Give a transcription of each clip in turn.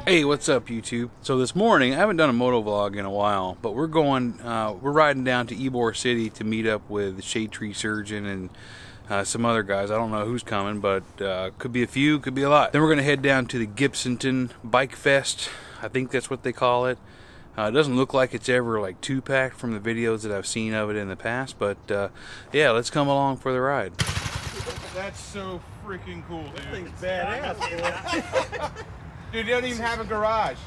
Hey, what's up YouTube? So this morning, I haven't done a moto vlog in a while, but we're riding down to Ybor City to meet up with Shadetree Surgeon and some other guys. I don't know who's coming, but could be a few, could be a lot. Then we're gonna head down to the Gibtown Bike Fest. I think that's what they call it. It doesn't look like it's ever like two-packed from the videos that I've seen of it in the past, but yeah, let's come along for the ride. That's so freaking cool, dude. That thing's badass. Dude, he doesn't even have a garage.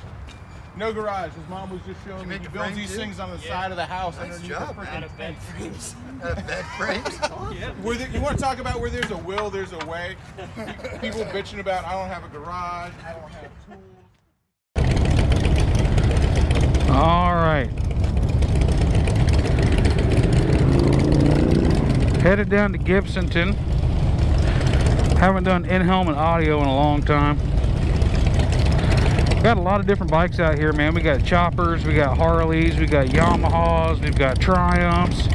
No garage. His mom was just showing me he builds these things on the side of the house. Nice job. Out of bed frames. Out of bed frames? Yeah. You want to talk about where there's a will, there's a way? People bitching about, I don't have a garage, I don't have tools. All right. Headed down to Gibtown. Haven't done in-helmet audio in a long time. Got a lot of different bikes out here, man. We got choppers, we got Harleys, we got Yamahas, we've got Triumphs,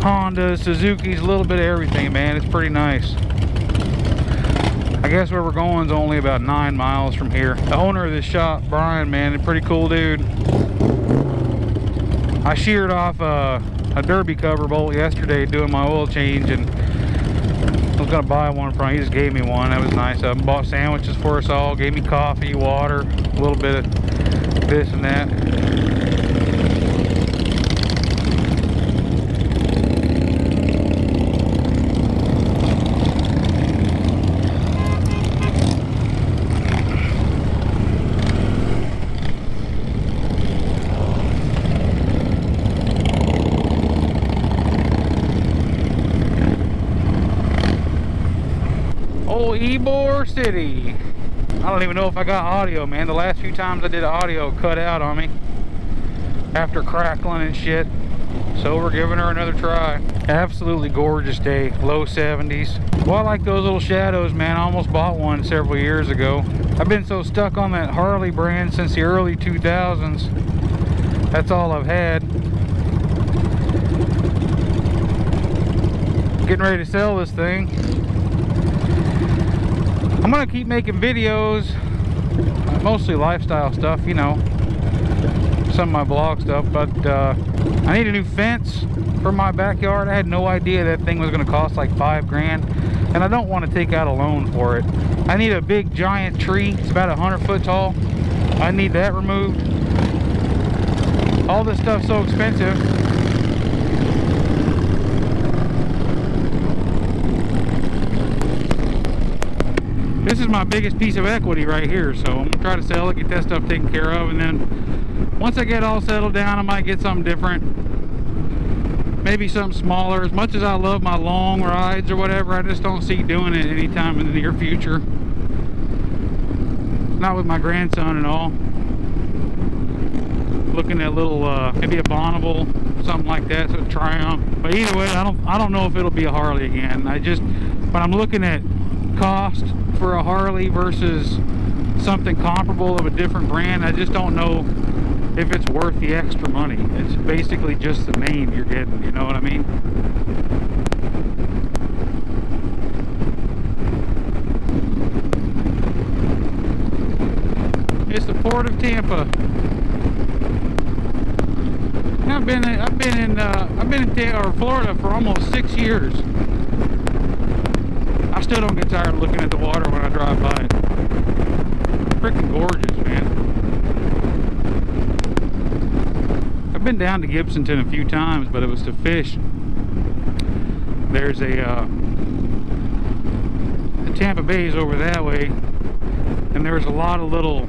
Hondas, Suzuki's, a little bit of everything, man. It's pretty nice. I guess where we're going is only about 9 miles from here. The owner of this shop, Brian, man, a pretty cool dude. I sheared off a derby cover bolt yesterday doing my oil change, and I was gonna buy one from him. He just gave me one. That was nice. I bought sandwiches for us all, gave me coffee, water, a little bit of this and that. Ybor City. I don't even know if I got audio, man. The last few times I did audio cut out on me after crackling and shit. So we're giving her another try. Absolutely gorgeous day. Low 70s. Well, I like those little shadows, man. I almost bought one several years ago. I've been so stuck on that Harley brand since the early 2000s. That's all I've had. Getting ready to sell this thing. I'm gonna keep making videos, mostly lifestyle stuff, you know, some of my vlog stuff, but I need a new fence for my backyard. I had no idea that thing was gonna cost like $5 grand, and I don't want to take out a loan for it. I need a big giant tree. It's about 100 foot tall. I need that removed. All this stuff's so expensive. This is my biggest piece of equity right here, so I'm gonna try to sell it, get that stuff taken care of, and then once I get all settled down, I might get something different. Maybe something smaller. As much as I love my long rides or whatever, I just don't see doing it anytime in the near future. Not with my grandson and all. Looking at little, maybe a Bonneville, something like that, so a Triumph. But either way, I don't know if it'll be a Harley again. But I'm looking at cost for a Harley versus something comparable of a different brand. I just don't know if it's worth the extra money. It's basically just the name you're getting, you know what I mean? It's the port of Tampa. I've been in Florida for almost 6 years. I still don't get tired of looking at the water when I drive by it. Freaking gorgeous, man. I've been down to Gibtown a few times, but it was to fish. There's the Tampa Bay is over that way, and there's a lot of little,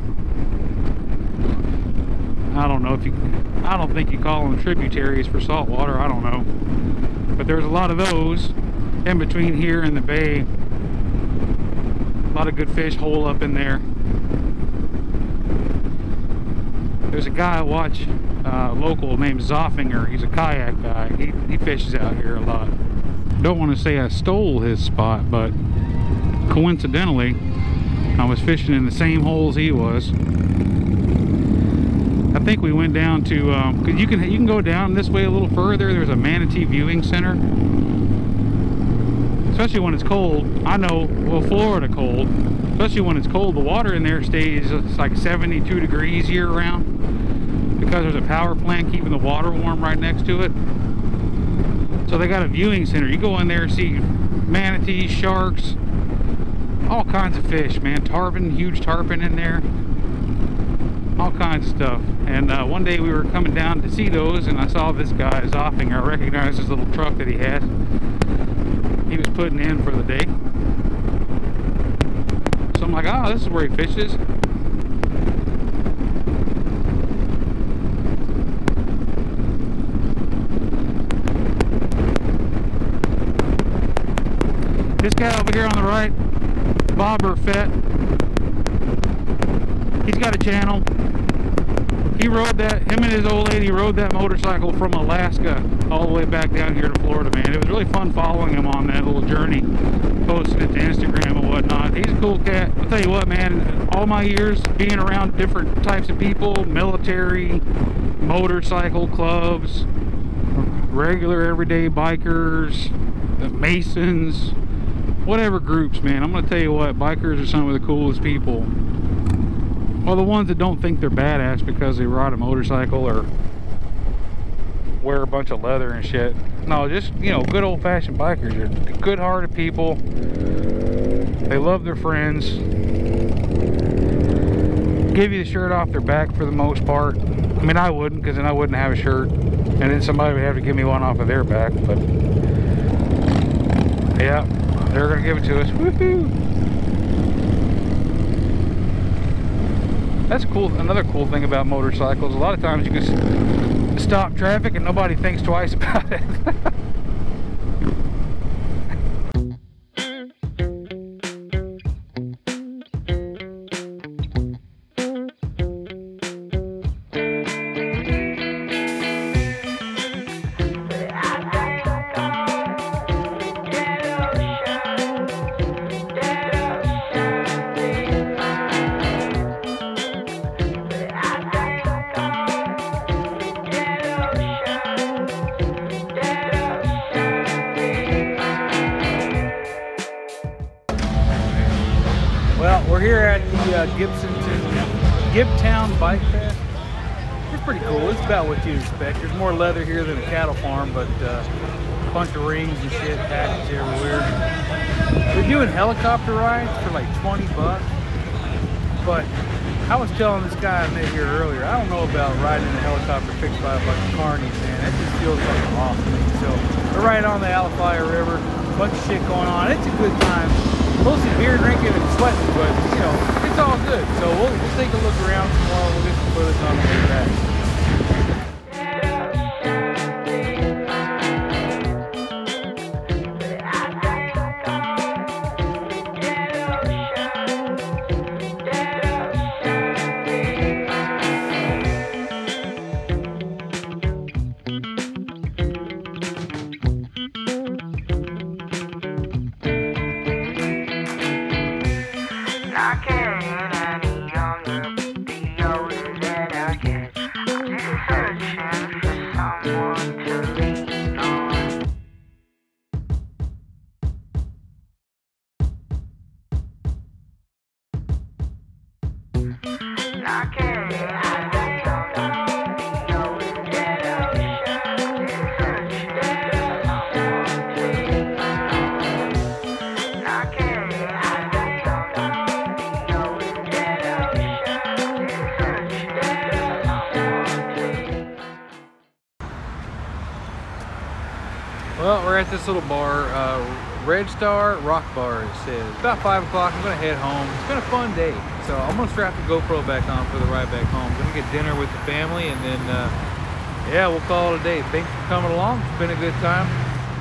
I don't think you call them tributaries for salt water, I don't know. But there's a lot of those in between here and the bay. A lot of good fish hole up in there. There's a guy I watch local named Zoffinger. He's a kayak guy. He fishes out here a lot. Don't want to say I stole his spot, but coincidentally I was fishing in the same holes he was. I think we went down to cause you can go down this way a little further. There's a manatee viewing center. especially when it's cold. I know, well, Florida cold, especially when it's cold, the water in there stays like 72 degrees year round because there's a power plant keeping the water warm right next to it. So they got a viewing center. You go in there and see manatees, sharks, all kinds of fish, man. Tarpon, huge tarpon in there, all kinds of stuff. And one day we were coming down to see those, and I saw this guy's offing. I recognized his little truck that he had. He was putting in for the day. So I'm like, oh, this is where he fishes. This guy over here on the right, Ybor City, he's got a channel. He rode that, him and his old lady rode that motorcycle from Alaska all the way back down here to Florida, man. It was really fun following him on that little journey, posting it to Instagram and whatnot. He's a cool cat. I'll tell you what, man, all my years being around different types of people, military, motorcycle clubs, regular everyday bikers, the Masons, whatever groups, man, I'm gonna tell you what, bikers are some of the coolest people. Well, the ones that don't think they're badass because they ride a motorcycle or wear a bunch of leather and shit. No, just, you know, good old-fashioned bikers. They're good-hearted people. They love their friends. Give you the shirt off their back for the most part. I mean, I wouldn't, because then I wouldn't have a shirt, and then somebody would have to give me one off of their back. But yeah, they're gonna give it to us. Woohoo! That's cool. Another cool thing about motorcycles, a lot of times you can stop traffic and nobody thinks twice about it. Well, we're here at the Gibtown Bike Fest. It's pretty cool. It's about what you'd expect. There's more leather here than a cattle farm, but a bunch of rings and shit packaged everywhere. They're doing helicopter rides for like 20 bucks. But I was telling this guy I met here earlier, I don't know about riding in a helicopter fixed by a bunch of carnies, man. That just feels like awesome. So we're right on the Alafaya River. A bunch of shit going on. It's a good time. Mostly beer drinking and sweating, but you know, it's all good. So we'll take a look around some more. We'll get some footage on the way back. Well, we're at this little bar, Red Star Rock Bar, it says. It's about 5 o'clock, I'm gonna head home. It's been a fun day. So I'm gonna strap the GoPro back on for the ride back home. Gonna get dinner with the family and then, yeah, we'll call it a day. Thanks for coming along, it's been a good time.